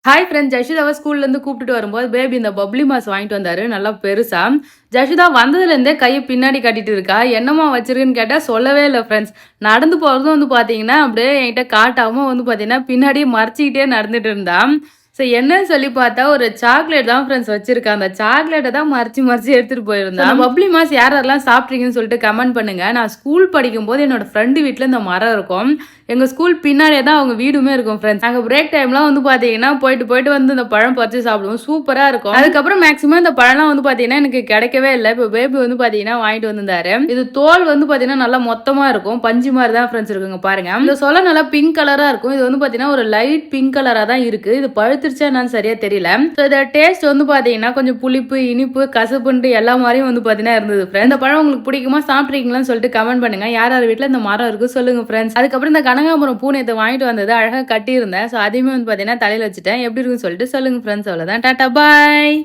Hi friends, ஜஷிதாவை ஸ்கூல்லேருந்து கூப்பிட்டுட்டு வரும்போது பேபி இந்த பப்ளி மாஸ் வாங்கிட்டு வந்தாரு, நல்லா பெருசா. ஜஷிதா வந்ததுலேருந்தே கையை பின்னாடி கட்டிட்டு இருக்கா. என்னம்மா வச்சிருக்குன்னு கேட்டால் சொல்லவே இல்லை ஃப்ரெண்ட்ஸ். நடந்து போகிறதும் பார்த்தீங்கன்னா அப்படியே என்கிட்ட காட்டாமல் பார்த்தீங்கன்னா பின்னாடியே மறைச்சிக்கிட்டே நடந்துட்டு இருந்தா. ஸோ என்னன்னு சொல்லி பார்த்தா ஒரு சாக்லேட் தான் ஃப்ரெண்ட்ஸ் வச்சிருக்கா. அந்த சாக்லேட்டை தான் மறைச்சி எடுத்துகிட்டு போயிருந்தேன். பப்ளி மாஸ் யாரெல்லாம் சாப்பிட்றீங்கன்னு சொல்லிட்டு கமெண்ட் பண்ணுங்க. நான் ஸ்கூல் படிக்கும்போது என்னோட ஃப்ரெண்டு வீட்டில் இந்த மரம் இருக்கும். எங்கள் ஸ்கூல் பின்னாடியே தான் அவங்க வீடுமே இருக்கும் ஃப்ரெண்ட்ஸ். நாங்கள் பிரேக் டைம்லாம் பார்த்தீங்கன்னா போயிட்டு இந்த பழம் பறிச்சு சாப்பிடுவோம். சூப்பராக இருக்கும். அதுக்கப்புறம் மேக்ஸிமம் இந்த பழம்லாம் பார்த்தீங்கன்னா எனக்கு கிடைக்கவே இல்லை. இப்போ பேபி பார்த்தீங்கன்னா வாங்கிட்டு வந்திருந்தாரு. இது தோல் பார்த்தீங்கன்னா நல்லா மொத்தமாக இருக்கும். பஞ்சு மாதிரி தான் ஃப்ரெண்ட்ஸ் இருக்குங்க பாருங்க. இந்த சொலை நல்லா பிங்க் கலராக இருக்கும். இது பார்த்தீங்கன்னா ஒரு லைட் பிங்க் கலராக தான் இருக்கு. இது பழுத்துருச்சா என்னன்னு சரியா தெரியல. ஸோ இதோட டேஸ்ட் பார்த்தீங்கன்னா கொஞ்சம் புளிப்பு, இனிப்பு, கசப்புன்ட்டு எல்லா மாதிரியும் பார்த்தீங்கன்னா இருந்தது ஃப்ரெண்ட்ஸ். இந்த பழம் உங்களுக்கு பிடிக்குமா, சாப்பிட்றீங்களான்னு சொல்லிட்டு கமெண்ட் பண்ணுங்க. யார் வீட்டில் இந்த மரம் இருக்கு சொல்லுங்க ஃப்ரெண்ட்ஸ். அதுக்கப்புறம் இந்த கனகாம்பரம் பூனையத்தை வாங்கிட்டு வந்தது அழகாக கட்டியிருந்தேன். ஸோ அதையுமே பார்த்தீங்கன்னா தலையில் வச்சுட்டேன். எப்படி இருக்குன்னு சொல்லிட்டு சொல்லுங்க ஃப்ரெண்ட்ஸ். அவ்வளோதான். டாட்டா பாய்.